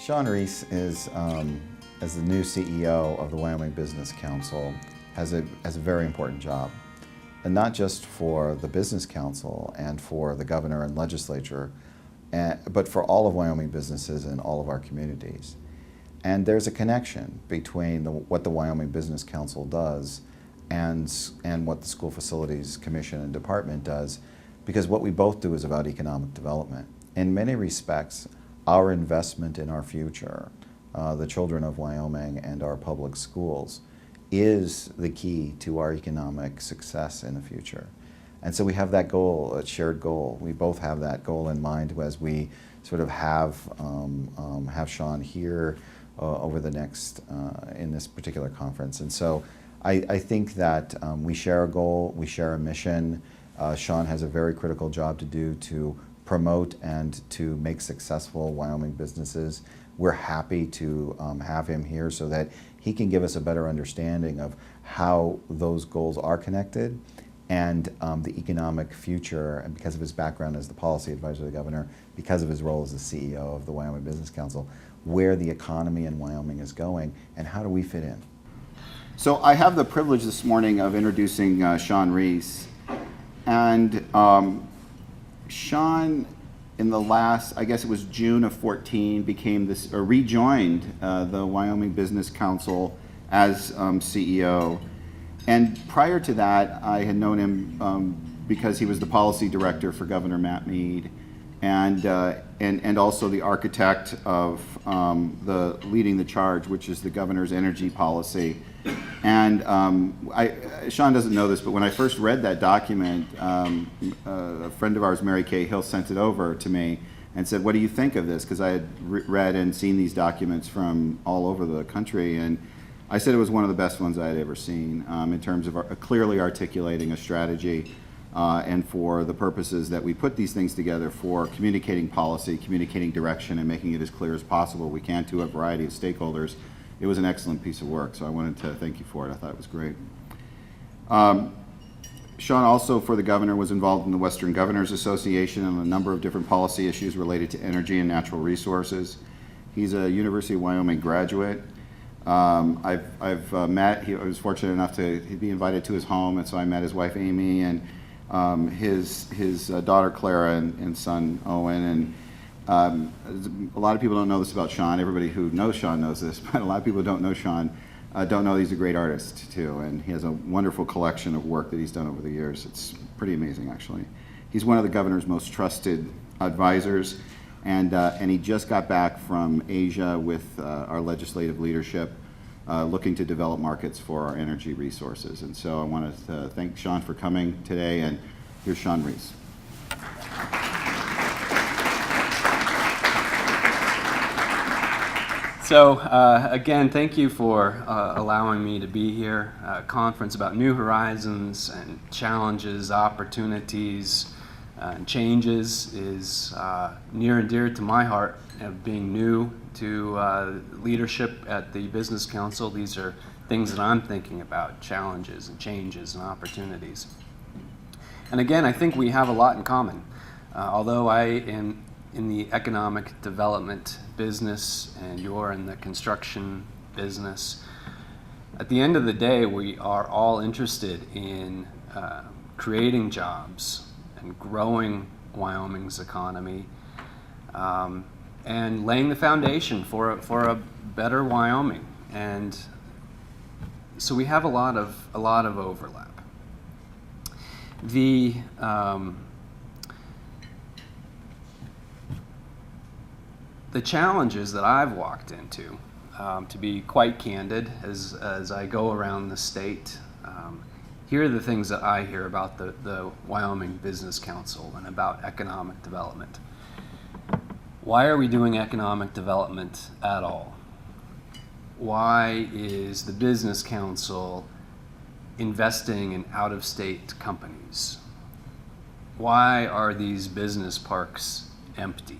Shawn Reese is, as the new CEO of the Wyoming Business Council, has a very important job. And not just for the Business Council and for the governor and legislature, but for all of Wyoming businesses and all of our communities. And there's a connection between what the Wyoming Business Council does and what the School Facilities Commission and Department does, because what we both do is about economic development. In many respects, our investment in our future, the children of Wyoming and our public schools, is the key to our economic success in the future. And so we have that goal, a shared goal. We both have that goal in mind as we sort of have Shawn here over the next, in this particular conference. And so I think that we share a goal, we share a mission. Shawn has a very critical job to do to promote and to make successful Wyoming businesses. We're happy to have him here so that he can give us a better understanding of how those goals are connected and the economic future, and because of his background as the policy advisor to the governor, because of his role as the CEO of the Wyoming Business Council, where the economy in Wyoming is going and how do we fit in. So I have the privilege this morning of introducing Shawn Reese. And Shawn, in the last, I guess it was June of 14, rejoined the Wyoming Business Council as CEO. And prior to that, I had known him because he was the policy director for Governor Matt Mead, and also the architect of the leading the charge, which is the governor's energy policy. And Shawn doesn't know this, but when I first read that document, a friend of ours, Mary Kay Hill, sent it over to me and said, "What do you think of this?" Because I had read and seen these documents from all over the country, and I said it was one of the best ones I had ever seen in terms of clearly articulating a strategy and for the purposes that we put these things together for communicating policy, communicating direction, and making it as clear as possible we can to a variety of stakeholders. It was an excellent piece of work, so I wanted to thank you for it. I thought it was great. Shawn also, for the governor, was involved in the Western Governors Association on a number of different policy issues related to energy and natural resources. He's a University of Wyoming graduate. I was fortunate enough to be invited to his home, and so I met his wife Amy and his daughter Clara and son Owen. And a lot of people don't know this about Shawn. Everybody who knows Shawn knows this, but a lot of people who don't know Shawn don't know he's a great artist too, and he has a wonderful collection of work that he's done over the years. It's pretty amazing, actually. He's one of the governor's most trusted advisors, and he just got back from Asia with our legislative leadership, looking to develop markets for our energy resources. And so I wanted to thank Shawn for coming today, and here's Shawn Reese. So again, thank you for allowing me to be here. A conference about new horizons and challenges, opportunities, and changes is near and dear to my heart. Being new to leadership at the Business Council, these are things that I'm thinking about, challenges and changes and opportunities. And again, I think we have a lot in common. Although I am in the economic development business and you're in the construction business, at the end of the day, we are all interested in creating jobs and growing Wyoming's economy and laying the foundation for a better Wyoming. And so we have a lot of overlap. The challenges that I've walked into, to be quite candid, as I go around the state, here are the things that I hear about the Wyoming Business Council and about economic development. Why are we doing economic development at all? Why is the Business Council investing in out-of-state companies? Why are these business parks empty?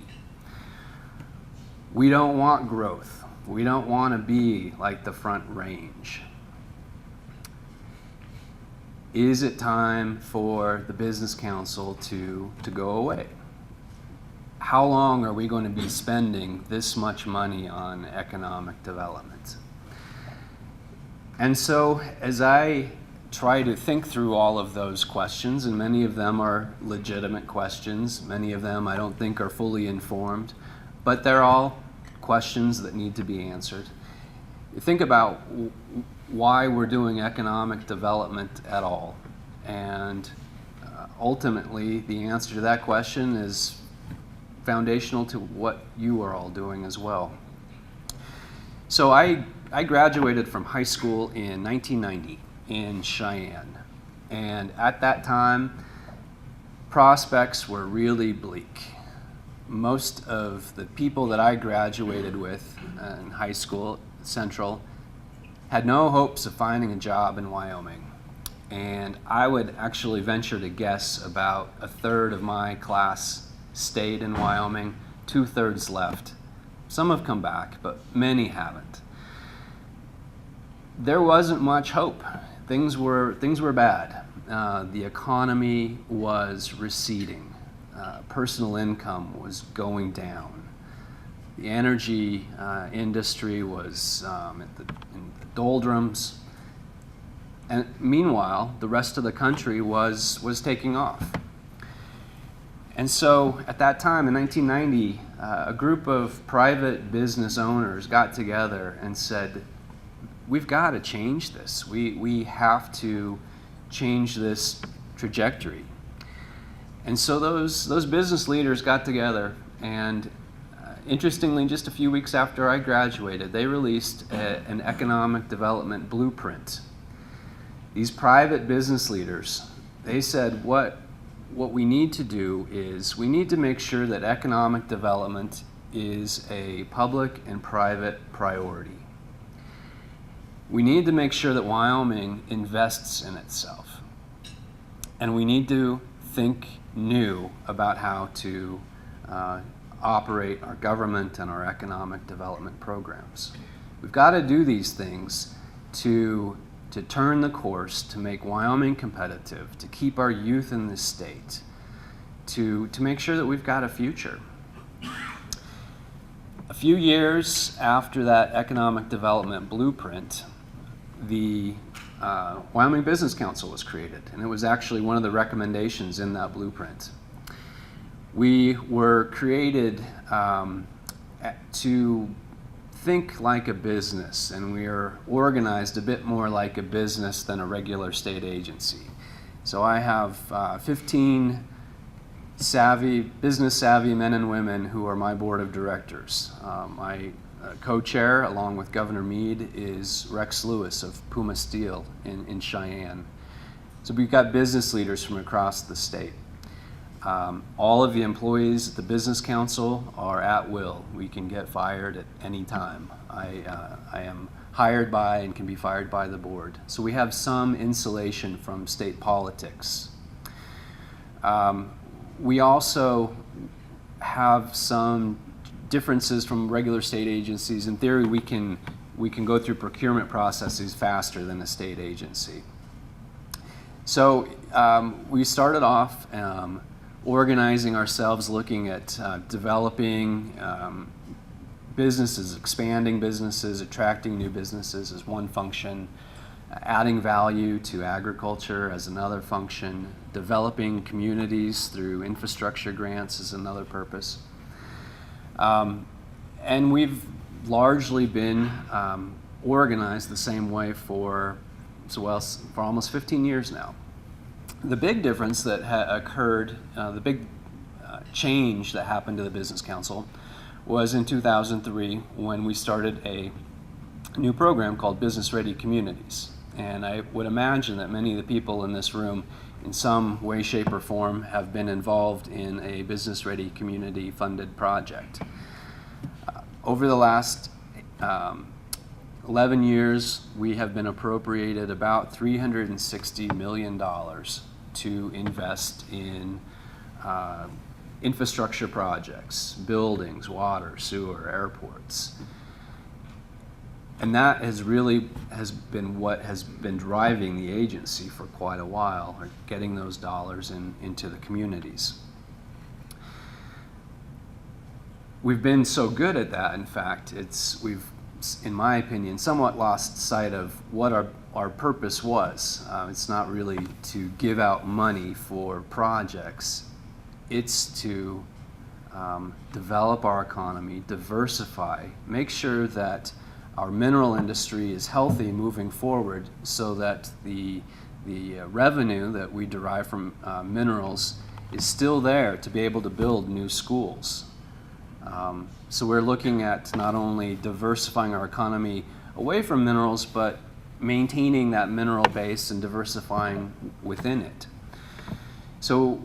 We don't want growth. We don't want to be like the Front Range. Is it time for the Business Council to go away? how long are we going to be spending this much money on economic development? And so as I try to think through all of those questions, and many of them are legitimate questions, many of them I don't think are fully informed, but they're all questions that need to be answered. You think about why we're doing economic development at all, and ultimately the answer to that question is foundational to what you are all doing as well. So I graduated from high school in 1990 in Cheyenne, and at that time prospects were really bleak. Most of the people that I graduated with in high school, Central, had no hopes of finding a job in Wyoming. And I would actually venture to guess about a third of my class stayed in Wyoming, 2/3 left. Some have come back, but many haven't. There wasn't much hope. Things were bad. The economy was receding. Personal income was going down. The energy industry was in the doldrums. And meanwhile, the rest of the country was taking off. And so at that time in 1990, a group of private business owners got together and said, we've got to change this. We have to change this trajectory. And so those business leaders got together, and interestingly, just a few weeks after I graduated, they released an economic development blueprint. These private business leaders, they said what we need to do is we need to make sure that economic development is a public and private priority. We need to make sure that Wyoming invests in itself. And we need to think new about how to operate our government and our economic development programs. We've got to do these things to turn the course, to make Wyoming competitive, to keep our youth in this state, to make sure that we've got a future. A few years after that economic development blueprint, the Wyoming Business Council was created, and it was actually one of the recommendations in that blueprint. We were created to think like a business, and we are organized a bit more like a business than a regular state agency. So I have 15 business savvy men and women who are my board of directors. My co-chair, along with Governor Meade, is Rex Lewis of Puma Steel in Cheyenne. So we've got business leaders from across the state. All of the employees at the Business Council are at will. We can get fired at any time. I am hired by and can be fired by the board. So we have some insulation from state politics. We also have some differences from regular state agencies. In theory, we can go through procurement processes faster than a state agency. So we started off organizing ourselves, looking at developing businesses, expanding businesses, attracting new businesses as one function, adding value to agriculture as another function, developing communities through infrastructure grants is another purpose. And we've largely been organized the same way for almost 15 years now. The big difference that occurred, the big change that happened to the Business Council was in 2003 when we started a new program called Business Ready Communities. And I would imagine that many of the people in this room in some way, shape, or form have been involved in a Business Ready Community funded project. Over the last 11 years, we have been appropriated about $360 million to invest in infrastructure projects, buildings, water, sewer, airports. And that has been what has been driving the agency for quite a while, or getting those dollars into the communities. we've been so good at that. In fact, we've, in my opinion, somewhat lost sight of what our purpose was. It's not really to give out money for projects. It's to develop our economy, diversify, make sure that our mineral industry is healthy moving forward, so that the revenue that we derive from minerals is still there to be able to build new schools. So we're looking at not only diversifying our economy away from minerals, but maintaining that mineral base and diversifying within it. So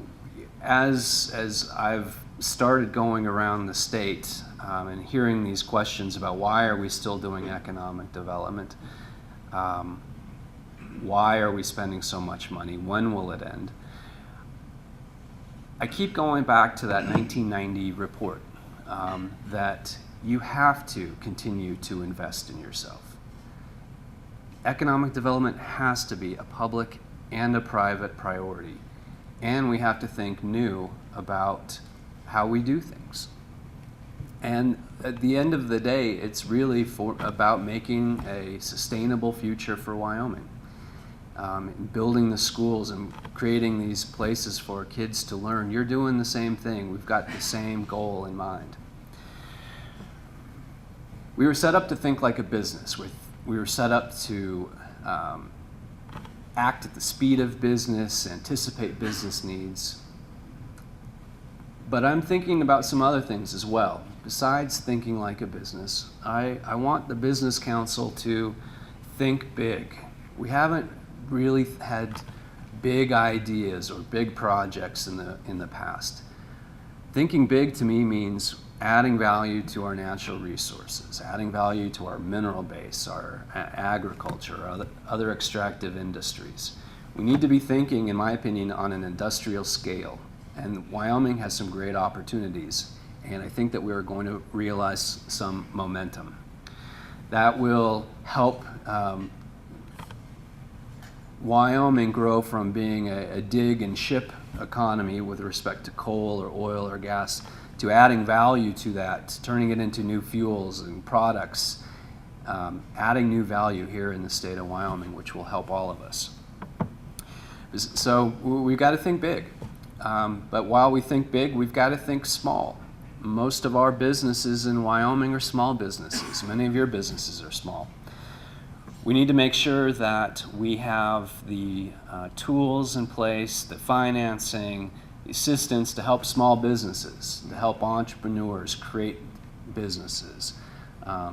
as I've started going around the state and hearing these questions about why are we still doing economic development, why are we spending so much money, when will it end, I keep going back to that 1990 report that you have to continue to invest in yourself. Economic development has to be a public and a private priority, and we have to think new about how we do things. And at the end of the day, it's really about making a sustainable future for Wyoming. Building the schools and creating these places for kids to learn. You're doing the same thing. We've got the same goal in mind. We were set up to think like a business. We were set up to act at the speed of business, anticipate business needs. But I'm thinking about some other things as well. Besides thinking like a business, I want the Business Council to think big. We haven't really had big ideas or big projects in the past. Thinking big to me means adding value to our natural resources, adding value to our mineral base, our agriculture, other extractive industries. We need to be thinking, in my opinion, on an industrial scale. And Wyoming has some great opportunities, and I think that we are going to realize some momentum. That will help Wyoming grow from being a dig and ship economy with respect to coal or oil or gas to adding value to that, turning it into new fuels and products, adding new value here in the state of Wyoming, which will help all of us. So we've got to think big. But while we think big, we've got to think small. Most of our businesses in Wyoming are small businesses. Many of your businesses are small. We need to make sure that we have the tools in place, the financing, the assistance to help small businesses, to help entrepreneurs create businesses.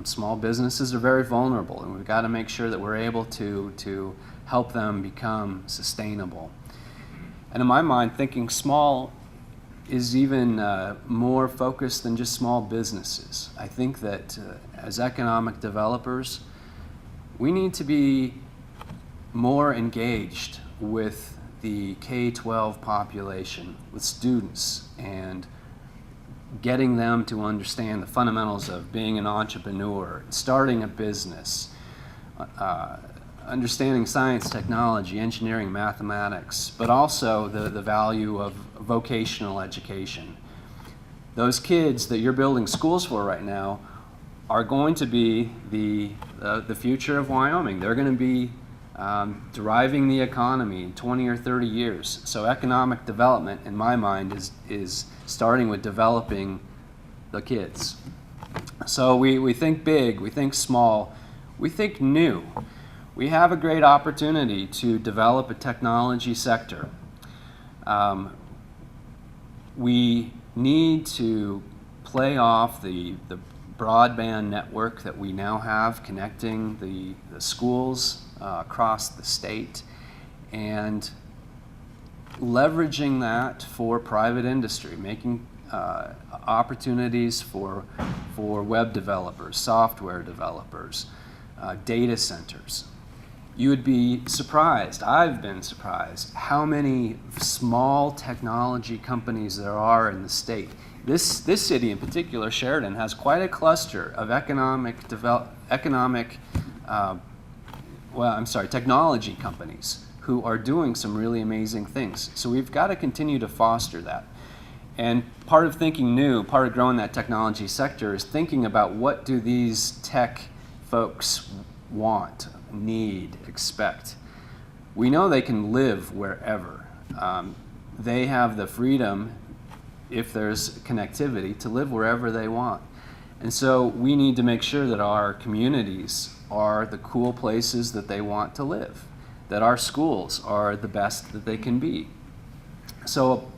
Small businesses are very vulnerable, and we've got to make sure that we're able to help them become sustainable. And in my mind, thinking small is even more focused than just small businesses. I think that as economic developers, we need to be more engaged with the K-12 population, with students, and getting them to understand the fundamentals of being an entrepreneur, starting a business, understanding science, technology, engineering, mathematics, but also the value of vocational education. Those kids that you're building schools for right now are going to be the future of Wyoming. They're going to be driving the economy in 20 or 30 years. So economic development, in my mind, is starting with developing the kids. So we think big, we think small, we think new. We have a great opportunity to develop a technology sector. We need to play off the broadband network that we now have connecting the schools across the state, and leveraging that for private industry, making opportunities for web developers, software developers, data centers. You would be surprised, I've been surprised, how many small technology companies there are in the state. This city in particular, Sheridan, has quite a cluster of technology companies who are doing some really amazing things. So we've got to continue to foster that. And part of thinking new, part of growing that technology sector is thinking about what do these tech folks want, need, expect. We know they can live wherever. They have the freedom, if there's connectivity, to live wherever they want. And so we need to make sure that our communities are the cool places that they want to live, that our schools are the best that they can be. So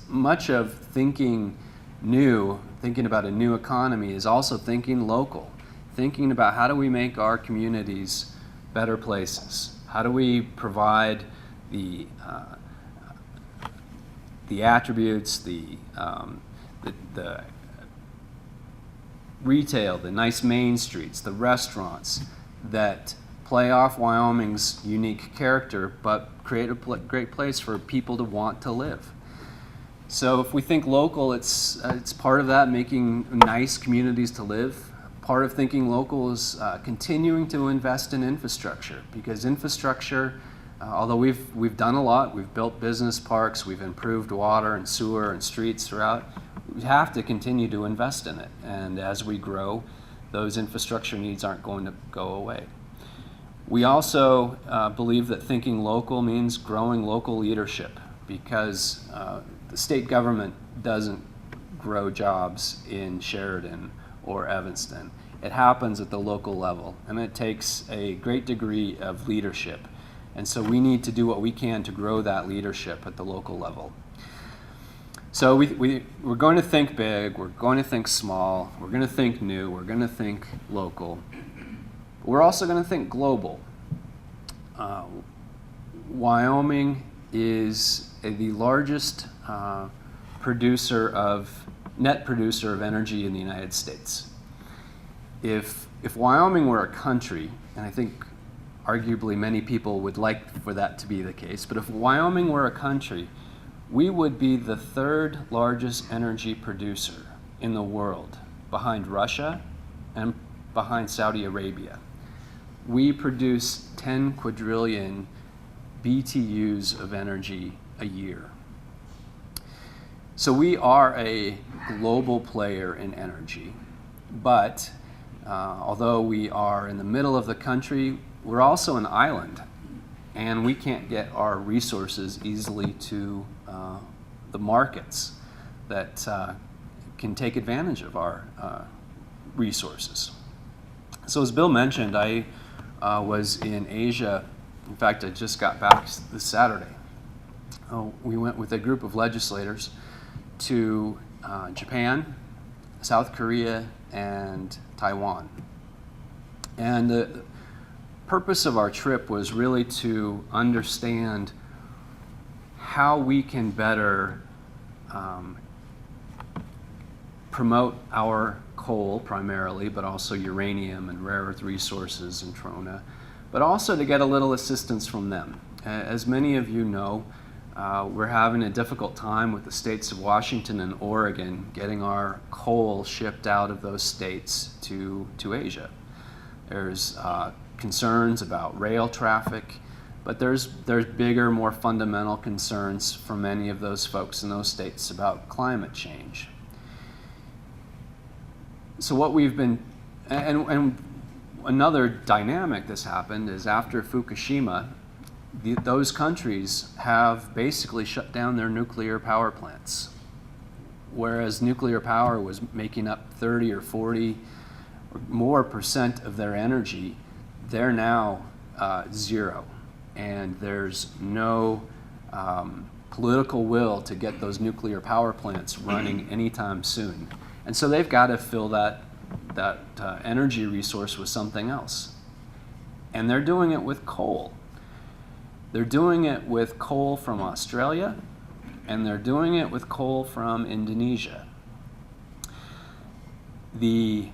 much of thinking new, thinking about a new economy, is also thinking local, thinking about how do we make our communities better places? How do we provide the attributes, the retail, the nice main streets, the restaurants that play off Wyoming's unique character, but create a great place for people to want to live. So if we think local, it's part of that, making nice communities to live. Part of thinking local is continuing to invest in infrastructure, because infrastructure, although we've done a lot, we've built business parks, we've improved water and sewer and streets throughout, we have to continue to invest in it. And as we grow, those infrastructure needs aren't going to go away. We also believe that thinking local means growing local leadership, because the state government doesn't grow jobs in Sheridan or Evanston. It happens at the local level, and it takes a great degree of leadership. And so we need to do what we can to grow that leadership at the local level. So we're going to think big, we're going to think small, we're going to think new, we're going to think local. We're also going to think global. Wyoming is the largest net producer of energy in the United States. If Wyoming were a country, and I think arguably many people would like for that to be the case, but if Wyoming were a country, we would be the third largest energy producer in the world, behind Russia and behind Saudi Arabia. We produce 10 quadrillion BTUs of energy a year. So we are a global player in energy, but although we are in the middle of the country, we're also an island, and we can't get our resources easily to the markets that can take advantage of our resources. So as Bill mentioned, I was in Asia. In fact, I just got back this Saturday. We went with a group of legislators to Japan, South Korea, and Taiwan. And the purpose of our trip was really to understand how we can better promote our coal primarily, but also uranium and rare earth resources and trona, but also to get a little assistance from them. As many of you know, we're having a difficult time with the states of Washington and Oregon getting our coal shipped out of those states to Asia. There's concerns about rail traffic, but there's bigger, more fundamental concerns for many of those folks in those states about climate change. So what we've been, and another dynamic that's happened is after Fukushima, those countries have basically shut down their nuclear power plants. Whereas nuclear power was making up 30 or 40 or more % of their energy, they're now zero. And there's no political will to get those nuclear power plants running anytime soon. And so they've got to fill that energy resource with something else. And they're doing it with coal. They're doing it with coal from Australia, and they're doing it with coal from Indonesia. The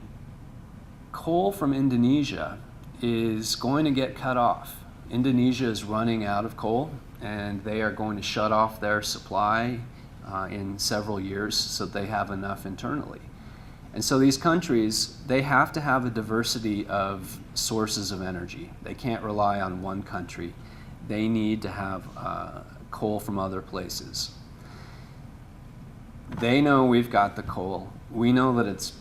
coal from Indonesia is going to get cut off. Indonesia is running out of coal, and they are going to shut off their supply in several years so they have enough internally. And so these countries, they have to have a diversity of sources of energy. They can't rely on one country. They need to have coal from other places. They know we've got the coal. They know that it's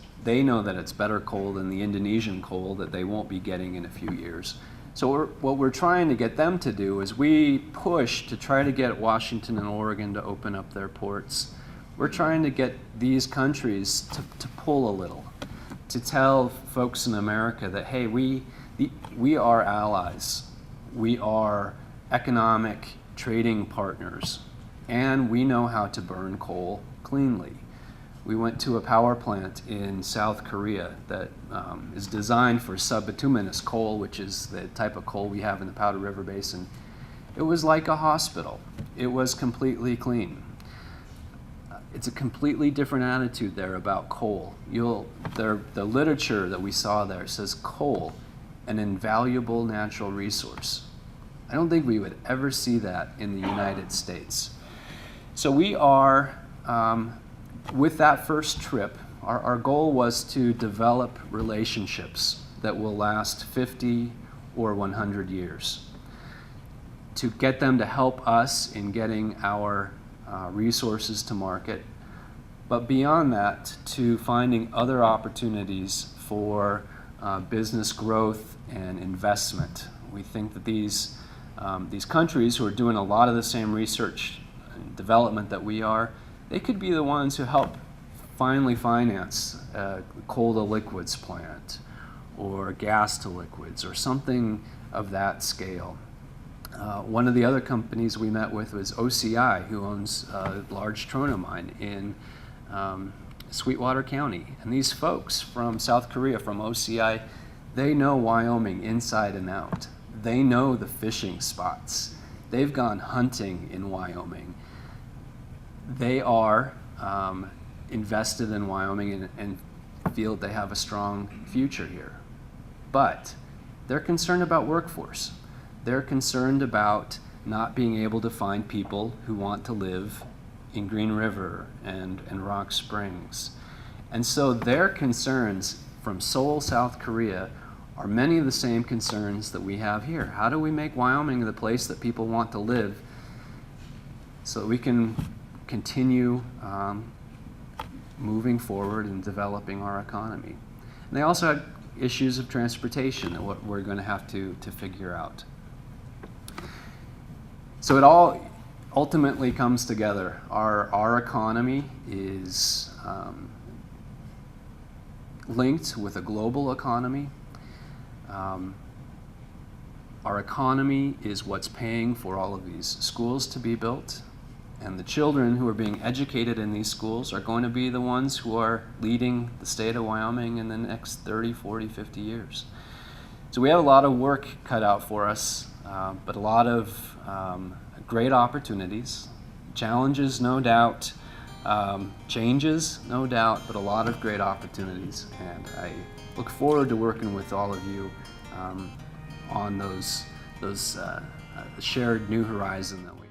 better coal than the Indonesian coal that they won't be getting in a few years. So what we're trying to get them to do is we push to try to get Washington and Oregon to open up their ports. We're trying to get these countries to pull a little, to tell folks in America that, hey, we are allies. We are economic trading partners, and we know how to burn coal cleanly. We went to a power plant in South Korea that is designed for subbituminous coal, which is the type of coal we have in the Powder River Basin. It was like a hospital. It was completely clean. It's a completely different attitude there about coal. The literature that we saw there says coal, an invaluable natural resource. I don't think we would ever see that in the United States. So we are, with that first trip, our goal was to develop relationships that will last 50 or 100 years, to get them to help us in getting our resources to market, but beyond that, to finding other opportunities for business growth and investment. We think that these countries who are doing a lot of the same research and development that we are, they could be the ones who help finally finance a coal to liquids plant or gas to liquids or something of that scale. One of the other companies we met with was OCI, who owns a large trona mine in Sweetwater County. And these folks from South Korea, from OCI, they know Wyoming inside and out. They know the fishing spots. They've gone hunting in Wyoming. They are invested in Wyoming and feel they have a strong future here. But they're concerned about workforce. They're concerned about not being able to find people who want to live in Green River and Rock Springs. And so their concerns from Seoul, South Korea, are many of the same concerns that we have here. How do we make Wyoming the place that people want to live so that we can continue moving forward and developing our economy? And they also have issues of transportation that we're going to have to figure out. So it all ultimately comes together. Our economy is linked with a global economy. Our economy is what's paying for all of these schools to be built, and the children who are being educated in these schools are going to be the ones who are leading the state of Wyoming in the next 30, 40, 50 years. So we have a lot of work cut out for us, but a lot of great opportunities, challenges, no doubt, changes, no doubt, but a lot of great opportunities. And I look forward to working with all of you on those shared new horizon that we